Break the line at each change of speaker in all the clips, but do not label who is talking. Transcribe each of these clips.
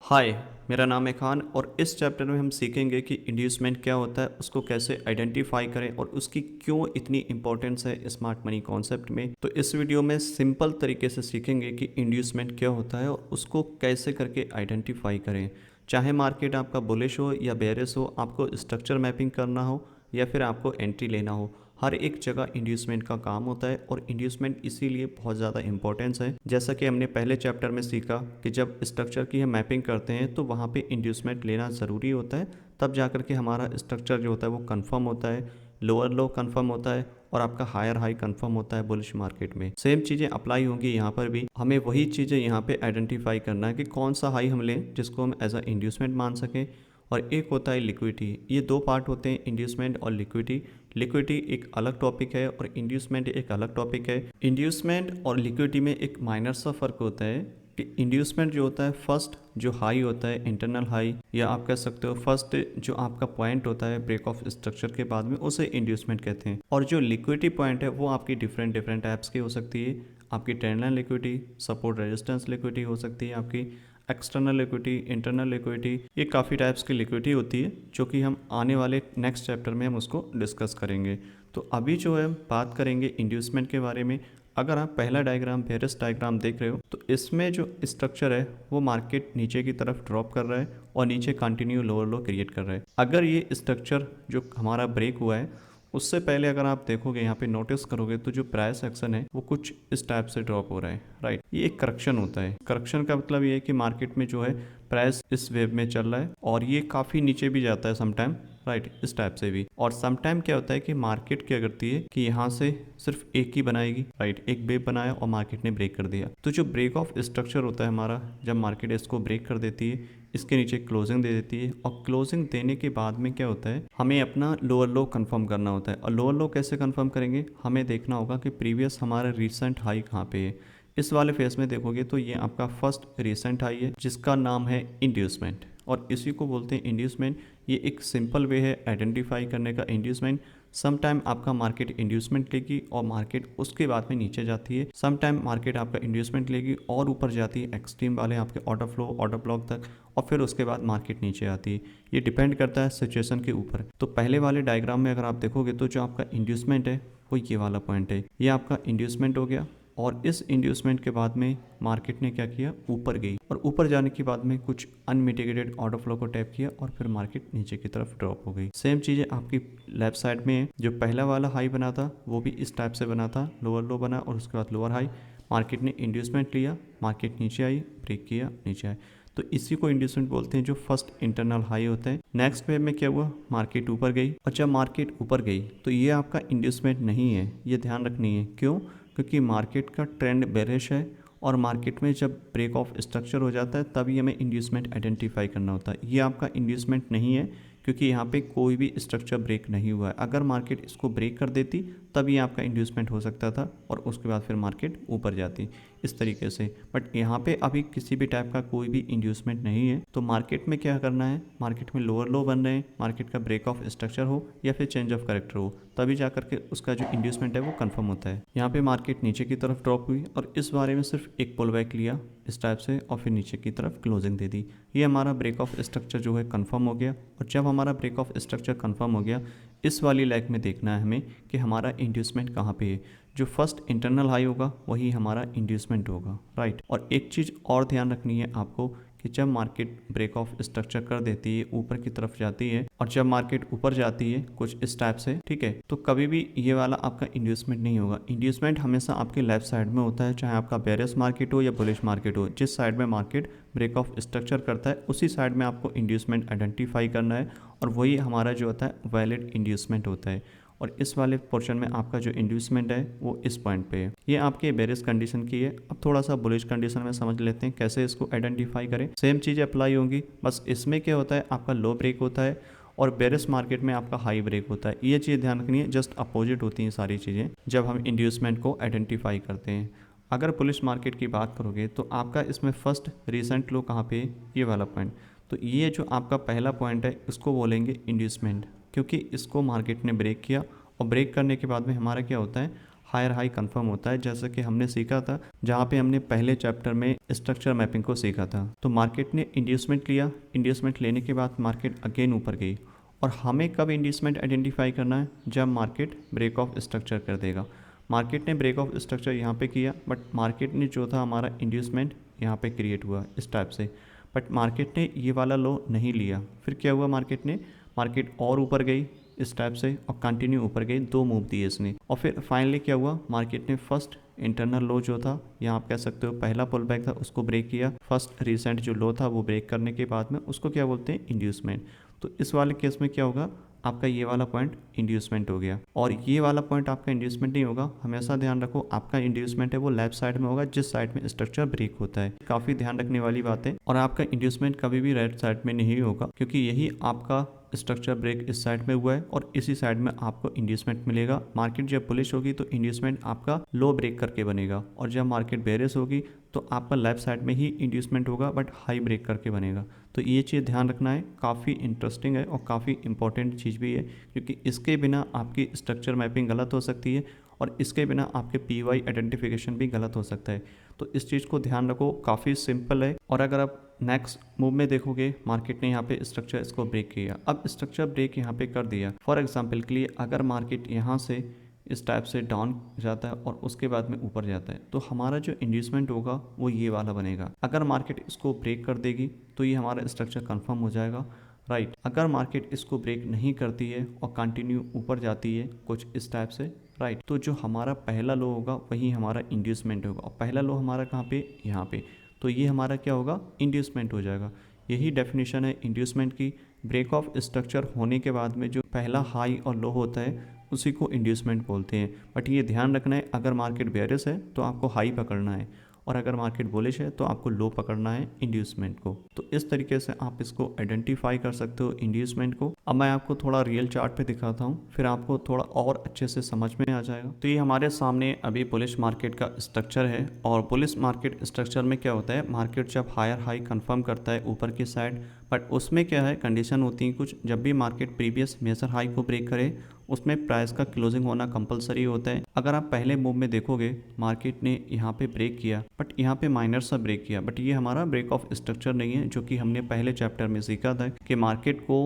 हाय, मेरा नाम है खान और इस चैप्टर में हम सीखेंगे कि इंड्यूसमेंट क्या होता है, उसको कैसे आइडेंटिफाई करें और उसकी क्यों इतनी इंपॉर्टेंस है स्मार्ट मनी कॉन्सेप्ट में। तो इस वीडियो में सिंपल तरीके से सीखेंगे कि इंड्यूसमेंट क्या होता है और उसको कैसे करके आइडेंटिफाई करें। चाहे मार्केट आपका बुलिश हो या बेयरिश हो, आपको स्ट्रक्चर मैपिंग करना हो या फिर आपको एंट्री लेना हो, हर एक जगह इंड्यूसमेंट का काम होता है और इंड्यूसमेंट इसीलिए बहुत ज़्यादा इंपॉर्टेंस है। जैसा कि हमने पहले चैप्टर में सीखा कि जब स्ट्रक्चर की हम मैपिंग करते हैं तो वहाँ पे इंड्यूसमेंट लेना ज़रूरी होता है, तब जा कर के हमारा स्ट्रक्चर जो होता है वो कंफर्म होता है, लोअर लो कंफर्म होता है और आपका हायर हाई कंफर्म होता है बुलिश मार्केट में। सेम चीज़ें अप्लाई होंगी यहाँ पर भी। हमें वही चीज़ें यहाँ पे आइडेंटिफाई करना है कि कौन सा हाई हम लें जिसको हम एज अ इंड्यूसमेंट मान सकें। और एक होता है लिक्विडिटी। ये दो पार्ट होते हैं, इंड्यूसमेंट और लिक्विडिटी। लिक्विडिटी एक अलग टॉपिक है और इंड्यूसमेंट एक अलग टॉपिक है। इंड्यूसमेंट और लिक्विडिटी में एक माइनर सा फ़र्क होता है कि इंड्यूसमेंट जो होता है, फर्स्ट जो हाई होता है, इंटरनल हाई, या आप कह सकते हो फर्स्ट जो आपका पॉइंट होता है ब्रेक ऑफ स्ट्रक्चर के बाद में, उसे इंड्यूसमेंट कहते हैं। और जो लिक्विडिटी पॉइंट है वो आपकी डिफरेंट डिफरेंट टाइप्स की हो सकती है। आपकी trend line liquidity, support resistance liquidity हो सकती है, आपकी एक्सटर्नल लिक्विडिटी, इंटरनल लिक्विडिटी, ये काफ़ी टाइप्स की लिक्विडिटी होती है जो कि हम आने वाले नेक्स्ट चैप्टर में हम उसको डिस्कस करेंगे। तो अभी जो है बात करेंगे इंड्यूसमेंट के बारे में। अगर आप पहला डायग्राम, बेयरिश डायग्राम देख रहे हो तो इसमें जो स्ट्रक्चर है वो मार्केट नीचे की तरफ ड्रॉप कर रहा है और नीचे कंटिन्यू लोअर लो क्रिएट कर रहा है। अगर ये स्ट्रक्चर जो हमारा ब्रेक हुआ है उससे पहले अगर आप देखोगे, यहाँ पे नोटिस करोगे तो जो प्राइस एक्शन है वो कुछ इस टाइप से ड्रॉप हो रहा है, राइट। ये एक करेक्शन होता है। करेक्शन का मतलब ये है कि मार्केट में जो है प्राइस इस वेव में चल रहा है और ये काफ़ी नीचे भी जाता है समटाइम, राइट, इस टाइप से भी। और समटाइम क्या होता है कि मार्केट क्या करती है कि यहाँ से सिर्फ एक ही बनाएगी, राइट, एक वेव बनाया और मार्केट ने ब्रेक कर दिया। तो जो ब्रेक ऑफ स्ट्रक्चर होता है हमारा, जब मार्केट इसको ब्रेक कर देती है, इसके नीचे क्लोजिंग दे देती है और क्लोजिंग देने के बाद में क्या होता है, हमें अपना लोअर लो कंफर्म करना होता है। और लोअर लो कैसे कंफर्म करेंगे, हमें देखना होगा कि प्रीवियस हमारा रिसेंट हाई कहाँ पे है। इस वाले फेस में देखोगे तो ये आपका फर्स्ट रिसेंट हाई है जिसका नाम है इंड्यूसमेंट और इसी को बोलते हैं इंड्यूसमेंट। ये एक सिंपल वे है आइडेंटिफाई करने का इंड्यूसमेंट। सम टाइम आपका मार्केट इंड्यूसमेंट लेगी और मार्केट उसके बाद में नीचे जाती है। सम टाइम मार्केट आपका इंड्यूसमेंट लेगी और ऊपर जाती है एक्सट्रीम वाले आपके ऑर्डर फ्लो, ऑर्डर ब्लॉक तक, और फिर उसके बाद मार्केट नीचे आती है। ये डिपेंड करता है सिचुएशन के ऊपर। तो पहले वाले डायग्राम में अगर आप देखोगे तो जो आपका इंड्यूसमेंट है वो ये वाला पॉइंट है। ये आपका इंड्यूसमेंट हो गया और इस इंड्यूसमेंट के बाद में मार्केट ने क्या किया, ऊपर गई और ऊपर जाने के बाद में कुछ अनमिटिगेटेड ऑर्डर फ्लो को टैप किया और फिर मार्केट नीचे की तरफ ड्रॉप हो गई। सेम चीज़ें आपकी लेफ्ट साइड में है। जो पहला वाला हाई बना था वो भी इस टाइप से बना था, लोअर लो बना और उसके बाद लोअर हाई। मार्केट ने इंड्यूसमेंट लिया, मार्केट नीचे आई, ब्रेक किया, नीचे आए, तो इसी को इंड्यूसमेंट बोलते हैं, जो फर्स्ट इंटरनल हाई होता है। नेक्स्ट वेव में क्या हुआ, मार्केट ऊपर गई और जब मार्केट ऊपर गई तो ये आपका इंड्यूसमेंट नहीं है, ये ध्यान रखनी है। क्यों? क्योंकि मार्केट का ट्रेंड बेरिश है और मार्केट में जब ब्रेक ऑफ स्ट्रक्चर हो जाता है तभी हमें इंड्यूसमेंट आइडेंटिफाई करना होता है। ये आपका इंड्यूसमेंट नहीं है क्योंकि यहाँ पे कोई भी स्ट्रक्चर ब्रेक नहीं हुआ है। अगर मार्केट इसको ब्रेक कर देती तब ये आपका इंड्यूसमेंट हो सकता था और उसके बाद फिर मार्केट ऊपर जाती इस तरीके से। बट यहाँ पे अभी किसी भी टाइप का कोई भी इंड्यूसमेंट नहीं है। तो मार्केट में क्या करना है, मार्केट में लोअर लो बन रहे हैं, मार्केट का ब्रेक ऑफ स्ट्रक्चर हो या फिर चेंज ऑफ करेक्टर हो, तभी जा करके उसका जो इंड्यूसमेंट है वो कंफर्म होता है। यहाँ पे मार्केट नीचे की तरफ ड्रॉप हुई और इस बारे में सिर्फ एक पुल बैक लिया इस टाइप से और फिर नीचे की तरफ क्लोजिंग दे दी। ये हमारा ब्रेक ऑफ स्ट्रक्चर जो है कंफर्म हो गया। और जब हमारा ब्रेक ऑफ स्ट्रक्चर कंफर्म हो गया, इस वाली लेग में देखना है हमें कि हमारा इंड्यूसमेंट कहाँ पे है। जो फर्स्ट इंटरनल हाई होगा वही हमारा इंड्यूसमेंट होगा, राइट। और एक चीज़ और ध्यान रखनी है आपको कि जब मार्केट ब्रेक ऑफ स्ट्रक्चर कर देती है, ऊपर की तरफ जाती है और जब मार्केट ऊपर जाती है कुछ इस टाइप से, ठीक है, तो कभी भी ये वाला आपका इंड्यूसमेंट नहीं होगा। इंड्यूसमेंट हमेशा आपके लेफ्ट साइड में होता है, चाहे आपका बेरिश मार्केट हो या बुलिश मार्केट हो। जिस साइड में मार्केट ब्रेक ऑफ स्ट्रक्चर करता है उसी साइड में आपको इंड्यूसमेंट आइडेंटिफाई करना है और वही हमारा जो होता है वैलिड इंड्यूसमेंट होता है। और इस वाले पोर्शन में आपका जो इंड्यूसमेंट है वो इस पॉइंट पे है। ये आपके बेरिश कंडीशन की है। अब थोड़ा सा बुलिश कंडीशन में समझ लेते हैं कैसे इसको आइडेंटिफाई करें। सेम चीज़ अप्लाई होंगी, बस इसमें क्या होता है, आपका लो ब्रेक होता है और बेरिश मार्केट में आपका हाई ब्रेक होता है। ये चीज़ ध्यान रखनी है, जस्ट अपोजिट होती हैं सारी चीज़ें जब हम इंड्यूसमेंट को आइडेंटिफाई करते हैं। अगर बुलिश मार्केट की बात करोगे तो आपका इसमें फर्स्ट रिसेंट लो कहाँ पे है, ये वाला पॉइंट। तो ये जो आपका पहला पॉइंट है इसको बोलेंगे इंड्यूसमेंट, क्योंकि इसको मार्केट ने ब्रेक किया और ब्रेक करने के बाद में हमारा क्या होता है, हायर हाई कंफर्म होता है, जैसा कि हमने सीखा था जहाँ पे हमने पहले चैप्टर में स्ट्रक्चर मैपिंग को सीखा था। तो मार्केट ने इंड्यूसमेंट लिया, इंड्यूसमेंट लेने के बाद मार्केट अगेन ऊपर गई, और हमें कब इंड्यूसमेंट आइडेंटिफाई करना है, जब मार्केट ब्रेक ऑफ स्ट्रक्चर कर देगा। मार्केट ने ब्रेक ऑफ स्ट्रक्चर यहाँ पे किया, बट मार्केट ने जो था हमारा इंड्यूसमेंट यहाँ पे क्रिएट हुआ इस टाइप से, बट मार्केट ने ये वाला लो नहीं लिया। फिर क्या हुआ, मार्केट और ऊपर गई इस टाइप से और कंटिन्यू ऊपर गई, 2 मूव दिए इसने, और फिर फाइनली क्या हुआ, मार्केट ने फर्स्ट इंटरनल लो जो था, यहाँ आप कह सकते हो पहला पुल बैक था, उसको ब्रेक किया। फर्स्ट रिसेंट जो लो था वो ब्रेक करने के बाद में उसको क्या बोलते हैं, इंड्यूसमेंट। तो इस वाले केस में क्या होगा, आपका ये वाला पॉइंट इंड्यूसमेंट हो गया, और ये वाला पॉइंट आपका इंड्यूसमेंट नहीं होगा। हमेशा ध्यान रखो, आपका इंड्यूसमेंट है वो लेफ्ट साइड में होगा, जिस साइड में स्ट्रक्चर ब्रेक होता है। काफ़ी ध्यान रखने वाली बात है। और आपका इंड्यूसमेंट कभी भी राइट साइड में नहीं होगा, क्योंकि यही आपका स्ट्रक्चर ब्रेक इस साइड में हुआ है और इसी साइड में आपको इंड्यूसमेंट मिलेगा। मार्केट जब बुलिश होगी तो इंड्यूसमेंट आपका लो ब्रेक करके बनेगा, और जब मार्केट बेरिश होगी तो आपका लेफ्ट साइड में ही इंड्यूसमेंट होगा, बट हाई ब्रेक करके बनेगा। तो ये चीज़ ध्यान रखना है, काफ़ी इंटरेस्टिंग है और काफ़ी इंपॉर्टेंट चीज़ भी है, क्योंकि इसके बिना आपकी स्ट्रक्चर मैपिंग गलत हो सकती है और इसके बिना आपके पीवाई आइडेंटिफिकेशन भी गलत हो सकता है। तो इस चीज़ को ध्यान रखो, काफ़ी सिंपल है। और अगर आप नेक्स्ट मूव में देखोगे, मार्केट ने यहाँ पे स्ट्रक्चर इसको ब्रेक किया। अब स्ट्रक्चर ब्रेक यहाँ पे कर दिया, फॉर एग्जांपल के लिए अगर मार्केट यहाँ से इस टाइप से डाउन जाता है और उसके बाद में ऊपर जाता है, तो हमारा जो इंड्यूसमेंट होगा वो ये वाला बनेगा। अगर मार्केट इसको ब्रेक कर देगी तो ये हमारा स्ट्रक्चर कंफर्म हो जाएगा, राइट। अगर मार्केट इसको ब्रेक नहीं करती है और कंटिन्यू ऊपर जाती है कुछ इस टाइप से, राइट, तो जो हमारा पहला लो होगा वही हमारा इंड्यूसमेंट होगा, और पहला लो हमारा कहाँ पे, यहाँ पे, तो ये हमारा क्या होगा, इंड्यूसमेंट हो जाएगा। यही डेफिनेशन है इंड्यूसमेंट की। ब्रेक ऑफ स्ट्रक्चर होने के बाद में जो पहला हाई और लो होता है उसी को इंड्यूसमेंट बोलते हैं। बट ये ध्यान रखना है, अगर मार्केट बेयरिश है तो आपको हाई पकड़ना है, और अगर मार्केट बुलिश है तो आपको लो पकड़ना है इंड्यूसमेंट को। तो इस तरीके से आप इसको आइडेंटिफाई कर सकते हो इंड्यूसमेंट को। अब मैं आपको थोड़ा रियल चार्ट पे दिखाता हूँ, फिर आपको थोड़ा और अच्छे से समझ में आ जाएगा। तो ये हमारे सामने अभी बुलिश मार्केट का स्ट्रक्चर है, और बुलिश मार्केट स्ट्रक्चर में क्या होता है, मार्केट जब हायर हाई कंफर्म करता है ऊपर की साइड, बट उसमें क्या है, कंडीशन होती है कुछ, जब भी मार्केट प्रीवियस मेजर हाई को ब्रेक करे उसमें प्राइस का क्लोजिंग होना कंपलसरी होता है। अगर आप पहले मूव में देखोगे, मार्केट ने यहाँ पे ब्रेक किया, बट यहाँ पे माइनर सा ब्रेक किया, बट ये हमारा ब्रेक ऑफ स्ट्रक्चर नहीं है, जो कि हमने पहले चैप्टर में सीखा था कि मार्केट को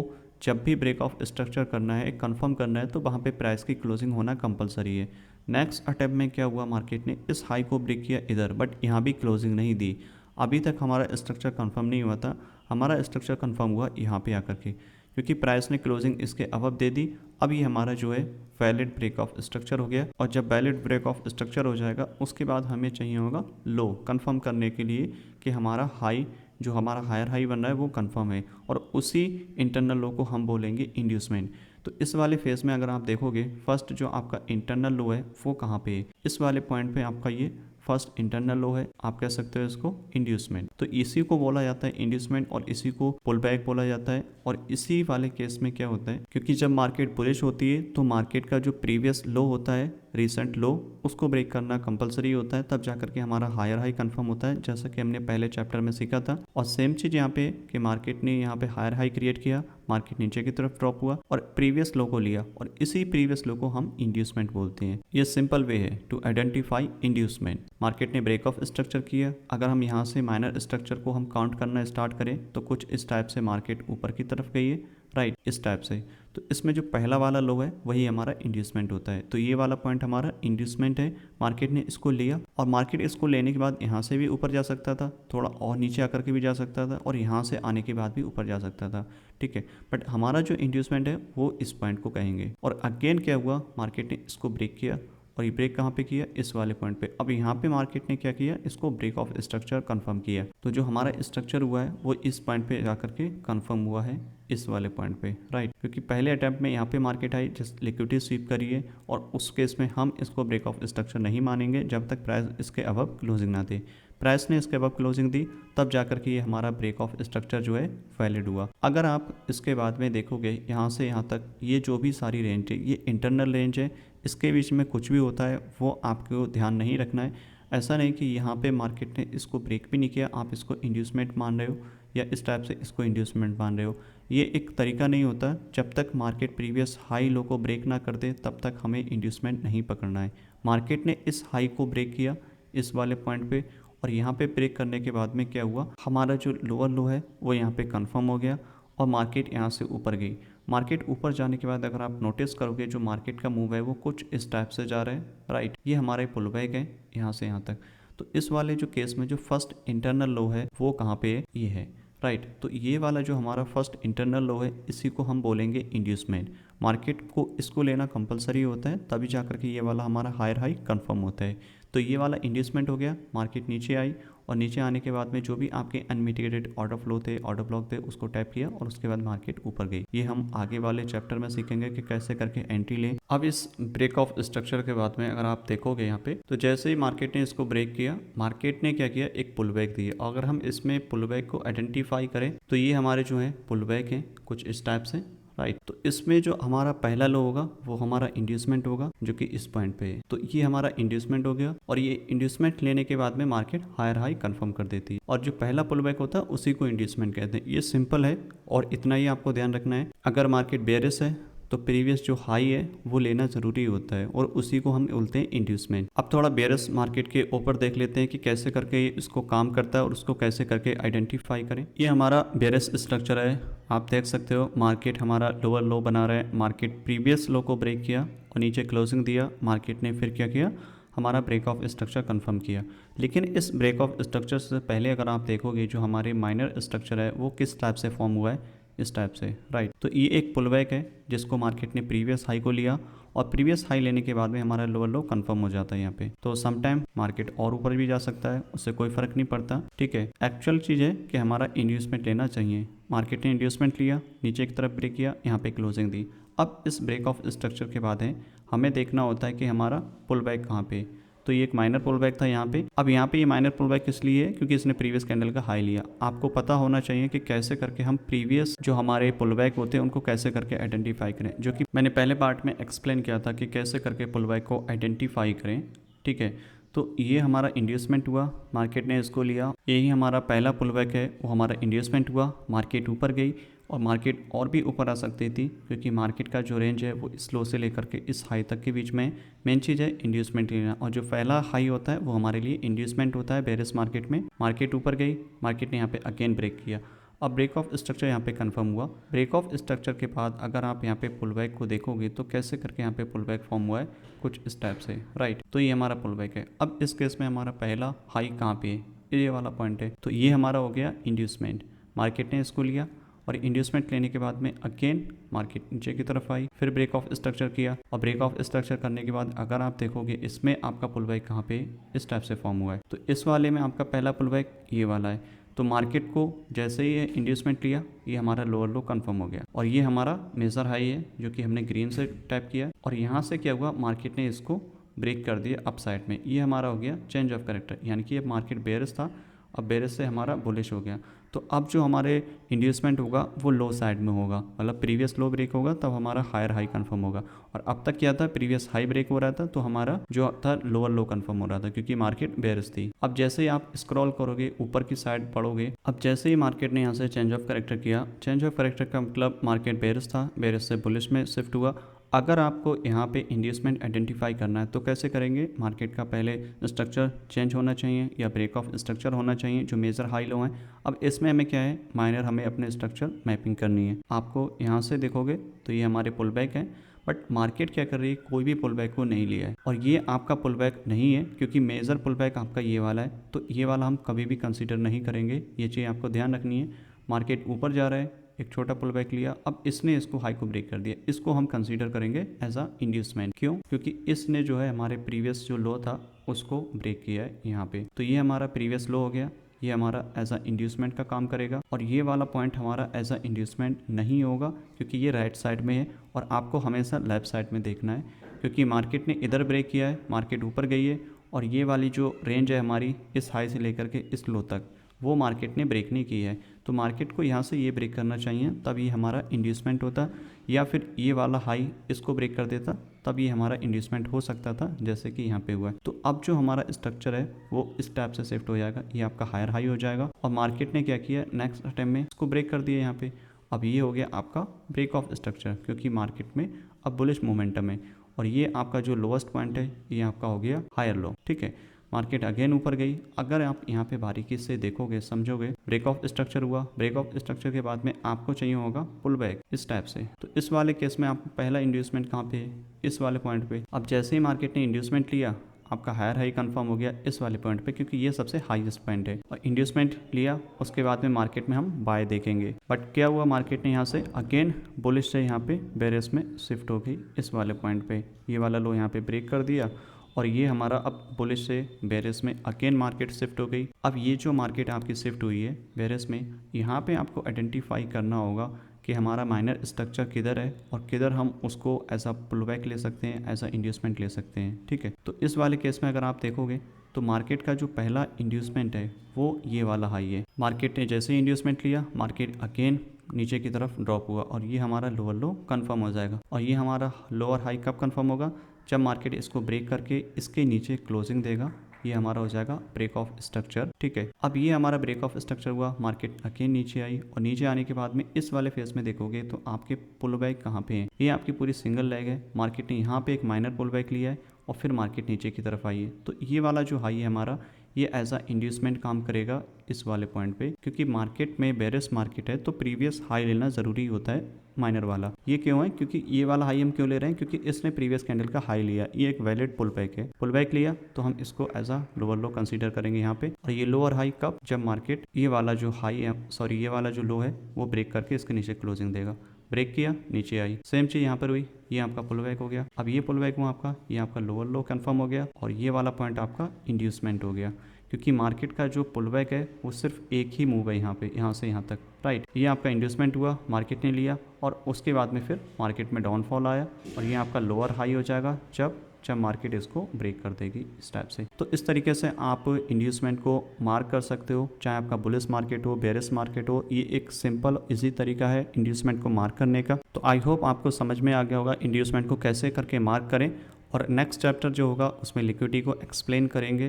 जब भी ब्रेक ऑफ स्ट्रक्चर करना है, कंफर्म करना है, तो वहाँ पे प्राइस की क्लोजिंग होना कंपलसरी है। नेक्स्ट अटैम्प्ट में क्या हुआ, मार्केट ने इस हाई को ब्रेक किया इधर, बट यहाँ भी क्लोजिंग नहीं दी। अभी तक हमारा स्ट्रक्चर कंफर्म नहीं हुआ था, हमारा स्ट्रक्चर कंफर्म हुआ यहाँ पे आकर के, क्योंकि प्राइस ने क्लोजिंग इसके अबव दे दी। अब ये हमारा जो है वैलिड ब्रेक ऑफ स्ट्रक्चर हो गया, और जब वैलिड ब्रेक ऑफ स्ट्रक्चर हो जाएगा उसके बाद हमें चाहिए होगा लो कंफर्म करने के लिए कि हमारा हाई, जो हमारा हायर हाई बन रहा है वो कंफर्म है, और उसी इंटरनल लो को हम बोलेंगे इंड्यूसमेंट। तो इस वाले फेज में अगर आप देखोगे, फर्स्ट जो आपका इंटरनल लो है वो कहाँ पे है, इस वाले पॉइंट पे आपका ये फर्स्ट इंटरनल लो है, आप कह सकते हो इसको इंड्यूसमेंट। तो इसी को बोला जाता है इंड्यूसमेंट, और इसी को पुल बैक बोला जाता है। और इसी वाले केस में क्या होता है, क्योंकि जब मार्केट बुलिश होती है तो मार्केट का जो प्रीवियस लो होता है, रिसेंट लो, उसको ब्रेक करना कंपलसरी होता है, तब जाकर के हमारा हायर हाई कंफर्म होता है, जैसा कि हमने पहले चैप्टर में सीखा था। और सेम चीज़ यहाँ पे कि मार्केट ने यहाँ पे हायर हाई क्रिएट किया, मार्केट नीचे की तरफ ड्रॉप हुआ और प्रीवियस लो को लिया, और इसी प्रीवियस लो को हम इंड्यूसमेंट बोलते हैं। ये सिंपल वे है टू आइडेंटिफाई इंड्यूसमेंट। मार्केट ने ब्रेक ऑफ स्ट्रक्चर किया, अगर हम यहाँ से माइनर स्ट्रक्चर को हम काउंट करना स्टार्ट करें तो कुछ इस टाइप से मार्केट ऊपर की तरफ गई है, राइट, इस टाइप से। तो इसमें जो पहला वाला लो है वही हमारा इंड्यूसमेंट होता है। तो ये वाला पॉइंट हमारा इंड्यूसमेंट है, मार्केट ने इसको लिया, और मार्केट इसको लेने के बाद यहाँ से भी ऊपर जा सकता था, थोड़ा और नीचे आकर के भी जा सकता था, और यहाँ से आने के बाद भी ऊपर जा सकता था, ठीक है। बट हमारा जो इंड्यूसमेंट है वो इस पॉइंट को कहेंगे। और अगेन क्या हुआ, मार्केट ने इसको ब्रेक किया, और ये ब्रेक कहाँ पे किया, इस वाले पॉइंट पे। अब यहाँ पे मार्केट ने क्या किया, इसको ब्रेक ऑफ स्ट्रक्चर कंफर्म किया। तो जो हमारा स्ट्रक्चर हुआ है वो इस पॉइंट पे जाकर के कंफर्म हुआ है, इस वाले पॉइंट पे, राइट। क्योंकि पहले अटैम्प्ट में यहाँ पे market I, just liquidity SVEEP करी है, और उस केस में हम इसको ब्रेक ऑफ स्ट्रक्चर नहीं मानेंगे जब तक प्राइस इसके अबव क्लोजिंग ना दे। प्राइस ने इसके अबव क्लोजिंग दी, तब जाकर के ये हमारा ब्रेक ऑफ स्ट्रक्चर जो है वैलिड हुआ। अगर आप इसके बाद में देखोगे, यहाँ से यहाँ तक ये जो भी सारी रेंज है ये इंटरनल रेंज है, इसके बीच में कुछ भी होता है वो आपको ध्यान नहीं रखना है। ऐसा नहीं कि यहाँ पे मार्केट ने इसको ब्रेक भी नहीं किया, आप इसको इंड्यूसमेंट मान रहे हो, या इस टाइप से इसको इंड्यूसमेंट मान रहे हो। ये एक तरीका नहीं होता, जब तक मार्केट प्रीवियस हाई लो को ब्रेक ना कर दे तब तक हमें इंड्यूसमेंट नहीं पकड़ना है। मार्केट ने इस हाई को ब्रेक किया इस वाले पॉइंट पे, और यहाँ पे ब्रेक करने के बाद में क्या हुआ, हमारा जो लोअर लो है वो यहाँ पे कंफर्म हो गया और मार्केट यहाँ से ऊपर गई। मार्केट ऊपर जाने के बाद अगर आप नोटिस करोगे जो मार्केट का मूव है वो कुछ इस टाइप से जा रहा है, राइट। ये हमारे पुल बैक है यहाँ से यहाँ तक। तो इस वाले जो केस में जो फर्स्ट इंटरनल लो है वो कहाँ पे है, ये है, राइट। तो ये वाला जो हमारा फर्स्ट इंटरनल लो है इसी को हम बोलेंगे इंड्यूसमेंट। मार्केट को इसको लेना कंपलसरी होता है तभी जाकर के ये वाला हमारा हायर हाई कंफर्म होता है। तो ये वाला इंड्यूसमेंट हो गया, मार्केट नीचे आई और नीचे आने के बाद में जो भी आपके अनमिटिगेटेड ऑर्डर फ्लो थे, ऑर्डर ब्लॉक थे, उसको टैप किया और उसके बाद मार्केट ऊपर गई। ये हम आगे वाले चैप्टर में सीखेंगे कि कैसे करके एंट्री लें। अब इस ब्रेक ऑफ स्ट्रक्चर के बाद में अगर आप देखोगे यहाँ पे, तो जैसे ही मार्केट ने इसको ब्रेक किया, मार्केट ने क्या किया, एक पुल बैक दी। अगर हम इसमें पुल बैक को आइडेंटिफाई करें तो ये हमारे जो है पुल बैक हैं कुछ इस टाइप से, राइट। तो इसमें जो हमारा पहला लो होगा वो हमारा इंड्यूसमेंट होगा जो कि इस पॉइंट पे है। तो ये हमारा इंड्यूसमेंट हो गया और ये इंड्यूसमेंट लेने के बाद में मार्केट हायर हाई कंफर्म कर देती है और जो पहला पुल बैक होता है उसी को इंड्यूसमेंट कहते हैं। ये सिंपल है और इतना ही आपको ध्यान रखना है। अगर मार्केट बेयरिश है तो प्रीवियस जो हाई है वो लेना ज़रूरी होता है और उसी को हम बोलते हैं इंड्यूसमेंट। अब थोड़ा बेयरिश मार्केट के ऊपर देख लेते हैं कि कैसे करके इसको काम करता है और उसको कैसे करके आइडेंटिफाई करें। ये हमारा बेयरिश स्ट्रक्चर है, आप देख सकते हो मार्केट हमारा लोअर लो बना रहा है। मार्केट प्रीवियस लो को ब्रेक किया और नीचे क्लोजिंग दिया, मार्केट ने फिर क्या किया, हमारा ब्रेक ऑफ स्ट्रक्चर कंफर्म किया। लेकिन इस ब्रेक ऑफ स्ट्रक्चर से पहले अगर आप देखोगे जो हमारे माइनर स्ट्रक्चर है वो किस टाइप से फॉर्म हुआ है, इस टाइप से, राइट। तो ये एक पुल बैक है जिसको मार्केट ने प्रीवियस हाई को लिया और प्रीवियस हाई लेने के बाद में हमारा लोअर लो कंफर्म हो जाता है यहाँ पे। तो समटाइम मार्केट और ऊपर भी जा सकता है, उससे कोई फर्क नहीं पड़ता, ठीक है। एक्चुअल चीज़ है कि हमारा इंड्यूसमेंट लेना चाहिए। मार्केट ने इंड्यूसमेंट लिया, नीचे की तरफ ब्रेक किया, यहाँ पे क्लोजिंग दी। अब इस ब्रेक ऑफ स्ट्रक्चर के बाद है हमें देखना होता है कि हमारा पुल बैक कहाँ पे। तो ये एक माइनर पुल बैक था यहाँ पे। अब यहाँ पे ये माइनर पुल बैक इसलिए है क्योंकि इसने प्रीवियस कैंडल का हाई लिया। आपको पता होना चाहिए कि कैसे करके हम प्रीवियस जो हमारे पुल बैक होते हैं उनको कैसे करके आइडेंटिफाई करें, जो कि मैंने पहले पार्ट में एक्सप्लेन किया था कि कैसे करके पुल बैक को आइडेंटिफाई करें, ठीक है। तो ये हमारा इंड्यूसमेंट हुआ, मार्केट ने इसको लिया, यही हमारा पहला पुल बैक है, वो हमारा इंड्यूसमेंट हुआ, मार्केट ऊपर गई और मार्केट और भी ऊपर आ सकती थी क्योंकि मार्केट का जो रेंज है वो इस लो से लेकर के इस हाई तक के बीच में। मेन चीज़ है इंड्यूसमेंट लेना और जो पहला हाई होता है वो हमारे लिए इंड्यूसमेंट होता है बेरिश मार्केट में। मार्केट ऊपर गई, मार्केट ने यहाँ पे अगेन ब्रेक किया। अब ब्रेक ऑफ स्ट्रक्चर यहाँ पे कंफर्म हुआ। ब्रेक ऑफ स्ट्रक्चर के बाद अगर आप यहाँ पे पुल बैक को देखोगे तो कैसे करके यहाँ पे पुल बैक फॉर्म हुआ है, कुछ इस टाइप से, राइट। तो ये हमारा पुल बैक है। अब इस केस में हमारा पहला हाई कहाँ पे है, ये वाला पॉइंट है। तो ये हमारा हो गया इंड्यूसमेंट, मार्केट ने इसको लिया और इंड्यूसमेंट लेने के बाद में अगेन मार्केट नीचे की तरफ आई, फिर ब्रेक ऑफ स्ट्रक्चर किया और ब्रेक ऑफ स्ट्रक्चर करने के बाद अगर आप देखोगे इसमें आपका पुल बैक कहाँ पे इस टाइप से फॉर्म हुआ है। तो इस वाले में आपका पहला पुल बैक ये वाला है। तो मार्केट को जैसे ही इंड्यूसमेंट लिया ये हमारा लोअर लो कंफर्म हो गया और ये हमारा मेजर हाई है जो कि हमने ग्रीन से टैप किया और यहाँ से क्या हुआ, मार्केट ने इसको ब्रेक कर दिया अप साइड में। ये हमारा हो गया चेंज ऑफ कैरेक्टर, यानी कि अब मार्केट बेयरिश था, अब बेयरिश से हमारा बुलिश हो गया। तो अब जो हमारे इंड्यूसमेंट होगा वो लो साइड में होगा, मतलब प्रीवियस लो ब्रेक होगा तब हमारा हायर हाई कंफर्म होगा। और अब तक क्या था, प्रीवियस हाई ब्रेक हो रहा था तो हमारा जो था लोअर लो कंफर्म हो रहा था क्योंकि मार्केट बेयरिश थी। अब जैसे ही आप स्क्रॉल करोगे ऊपर की साइड पढ़ोगे, अब जैसे ही मार्केट ने यहाँ से चेंज ऑफ कैरेक्टर किया, चेंज ऑफ कैरेक्टर का मतलब मार्केट बेयरिश था, बेयरिश से बुलिश में शिफ्ट हुआ। अगर आपको यहाँ पे इंड्यूसमेंट आइडेंटिफाई करना है तो कैसे करेंगे, मार्केट का पहले स्ट्रक्चर चेंज होना चाहिए या ब्रेक ऑफ स्ट्रक्चर होना चाहिए जो मेजर हाई लो है। अब इसमें हमें क्या है, माइनर हमें अपने स्ट्रक्चर मैपिंग करनी है। आपको यहाँ से देखोगे तो ये हमारे पुल बैक है, बट मार्केट क्या कर रही है, कोई भी पुल बैक को नहीं लिया है और ये आपका पुल बैक नहीं है क्योंकि मेजर पुल बैक आपका ये वाला है। तो ये वाला हम कभी भी कंसिडर नहीं करेंगे, ये चीज़ आपको ध्यान रखनी है। मार्केट ऊपर जा रहा है, एक छोटा पुल बैक लिया, अब इसने इसको हाई को ब्रेक कर दिया, इसको हम कंसीडर करेंगे एज अ इंड्यूसमेंट। क्यों, क्योंकि इसने जो है हमारे प्रीवियस जो लो था उसको ब्रेक किया है यहाँ पे। तो ये हमारा प्रीवियस लो हो गया, ये हमारा एज अ इंड्यूसमेंट का काम करेगा और ये वाला पॉइंट हमारा एज अ इंड्यूसमेंट नहीं होगा क्योंकि ये राइट साइड में है और आपको हमेशा लेफ्ट साइड में देखना है क्योंकि मार्केट ने इधर ब्रेक किया है, मार्केट ऊपर गई है और ये वाली जो रेंज है हमारी इस हाई से लेकर के इस लो तक वो मार्केट ने ब्रेक नहीं की है। तो मार्केट को यहाँ से ये ब्रेक करना चाहिए तब ये हमारा इंड्यूसमेंट होता, या फिर ये वाला हाई इसको ब्रेक कर देता तब ये हमारा इंड्यूसमेंट हो सकता था जैसे कि यहाँ पे हुआ है। तो अब जो हमारा स्ट्रक्चर है वो इस टाइप से शिफ्ट हो जाएगा, ये आपका हायर हाई हो जाएगा और मार्केट ने क्या किया, नेक्स्ट अटेम्प्ट में इसको ब्रेक कर दिया यहाँ पे। अब ये हो गया आपका ब्रेक ऑफ स्ट्रक्चर क्योंकि मार्केट में अब बुलिश मोमेंटम है और ये आपका जो लोएस्ट पॉइंट है ये आपका हो गया हायर लो। ठीक है, मार्केट अगेन ऊपर गई। अगर आप यहाँ पे बारीकी से देखोगे, समझोगे, ब्रेक ऑफ स्ट्रक्चर हुआ, ब्रेक ऑफ स्ट्रक्चर के बाद में आपको चाहिए होगा पुल बैक इस टाइप से। तो इस वाले केस में आपको पहला इंड्यूसमेंट कहाँ पे है, इस वाले पॉइंट पे। अब जैसे ही मार्केट ने इंड्यूसमेंट लिया, आपका हायर हाई कंफर्म हो गया इस वाले पॉइंट पे, क्योंकि ये सबसे हाईएस्ट पॉइंट है। और इंड्यूसमेंट लिया, उसके बाद में मार्केट में हम बाय देखेंगे। बट क्या हुआ, मार्केट ने यहाँ से अगेन बुलिश से यहाँ पे बेरिश में शिफ्ट हो गई इस वाले पॉइंट पे। ये वाला लो यहाँ पे ब्रेक कर दिया और ये हमारा अब बुलिश से बेरिश में अगेन मार्केट शिफ्ट हो गई। अब ये जो मार्केट आपकी शिफ्ट हुई है बेरिश में, यहाँ पे आपको आइडेंटिफाई करना होगा कि हमारा माइनर स्ट्रक्चर किधर है और किधर हम उसको एज अ पुल बैक ले सकते हैं, एज अ इंड्यूसमेंट ले सकते हैं। ठीक है, तो इस वाले केस में अगर आप देखोगे तो मार्केट का जो पहला इंड्यूसमेंट है वो ये वाला हाई है। मार्केट ने जैसे ही इंड्यूसमेंट लिया, मार्केट अगेन नीचे की तरफ ड्रॉप हुआ और ये हमारा लोअर लो कंफर्म हो जाएगा। और ये हमारा लोअर हाई कब कंफर्म होगा, जब मार्केट इसको ब्रेक करके इसके नीचे क्लोजिंग देगा। ये हमारा हो जाएगा ब्रेक ऑफ स्ट्रक्चर। ठीक है, अब ये हमारा ब्रेक ऑफ स्ट्रक्चर हुआ, मार्केट अगेन नीचे आई और नीचे आने के बाद में इस वाले फेज में देखोगे तो आपके पुल बैक कहाँ पे है, ये आपकी पूरी सिंगल लेग है। मार्केट ने यहाँ पे एक माइनर पुल बैक लिया है और फिर मार्केट नीचे की तरफ आई है। तो ये वाला जो हाई है हमारा, ये एज अ इंड्यूसमेंट काम करेगा इस वाले पॉइंट पे, क्योंकि मार्केट में बेरिश मार्केट है तो प्रीवियस हाई लेना ज़रूरी होता है माइनर वाला। ये क्यों है, क्योंकि ये वाला हाई हम क्यों ले रहे हैं, क्योंकि इसने प्रीवियस कैंडल का हाई लिया, ये एक वैलिड पुल बैक है। पुल बैक लिया तो हम इसको as a lower low consider करेंगे यहाँ पे। और ये लोअर हाई कब, जब मार्केट ये वाला जो हाई है, सॉरी ये वाला जो लो है वो ब्रेक करके इसके नीचे क्लोजिंग देगा। ब्रेक किया, नीचे आई, सेम चीज़ यहाँ पर हुई, ये आपका पुल बैक हो गया। अब ये पुल बैक हुआ आपका, ये आपका लोअर लो कंफर्म हो गया और ये वाला पॉइंट आपका इंड्यूसमेंट हो गया, क्योंकि मार्केट का जो पुल बैक है वो सिर्फ एक ही मूव है यहाँ पे, यहाँ से यहाँ तक, राइट। ये आपका इंड्यूसमेंट हुआ, मार्केट ने लिया और उसके बाद में फिर मार्केट में डाउनफॉल आया और ये आपका लोअर हाई हो जाएगा जब मार्केट इसको ब्रेक कर देगी इस टाइप से। तो इस तरीके से आप इंड्यूसमेंट को मार्क कर सकते हो, चाहे आपका बुलिश मार्केट हो, बेरिश मार्केट हो। ये एक सिंपल इजी तरीका है इंड्यूसमेंट को मार्क करने का। तो आई होप आपको समझ में आ गया होगा इंड्यूसमेंट को कैसे करके मार्क करें। और नेक्स्ट चैप्टर जो होगा उसमें लिक्विडिटी को एक्सप्लेन करेंगे।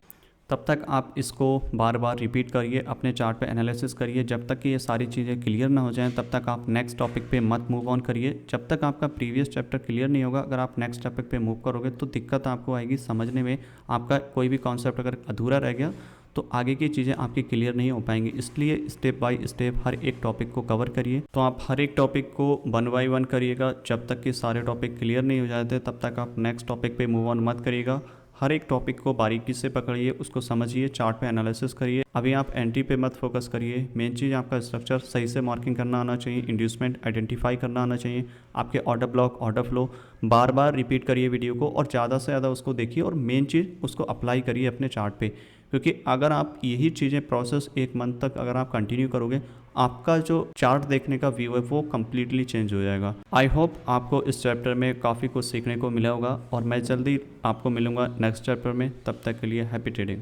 तब तक आप इसको बार बार रिपीट करिए, अपने चार्ट पे एनालिसिस करिए। जब तक कि ये सारी चीज़ें क्लियर ना हो जाएं तब तक आप नेक्स्ट टॉपिक पे मत मूव ऑन करिए। जब तक आपका प्रीवियस चैप्टर क्लियर नहीं होगा, अगर आप नेक्स्ट टॉपिक पे मूव करोगे तो दिक्कत आपको आएगी समझने में। आपका कोई भी कॉन्सेप्ट अगर अधूरा रह गया तो आगे की चीज़ें आपकी क्लियर नहीं हो पाएंगी। इसलिए स्टेप बाय स्टेप हर एक टॉपिक को कवर करिए। तो आप हर एक टॉपिक को 1 बाय 1 करिएगा। जब तक कि सारे टॉपिक क्लियर नहीं हो जाते तब तक आप नेक्स्ट टॉपिक पे मूव ऑन मत करिएगा। हर एक टॉपिक को बारीकी से पकड़िए, उसको समझिए, चार्ट पे एनालिसिस करिए। अभी आप एंट्री पे मत फोकस करिए। मेन चीज़ आपका स्ट्रक्चर सही से मार्किंग करना आना चाहिए, इंड्यूसमेंट आइडेंटिफाई करना आना चाहिए, आपके ऑर्डर ब्लॉक, ऑर्डर फ्लो बार बार रिपीट करिए वीडियो को और ज़्यादा से ज़्यादा उसको देखिए और मेन चीज़ उसको अप्लाई करिए अपने चार्ट पे। क्योंकि अगर आप यही चीज़ें प्रोसेस 1 मंथ तक अगर आप कंटिन्यू करोगे, आपका जो चार्ट देखने का व्यू है वो कम्प्लीटली चेंज हो जाएगा। आई होप आपको इस चैप्टर में काफ़ी कुछ सीखने को मिला होगा और मैं जल्दी आपको मिलूंगा नेक्स्ट चैप्टर में। तब तक के लिए हैप्पी ट्रेडिंग।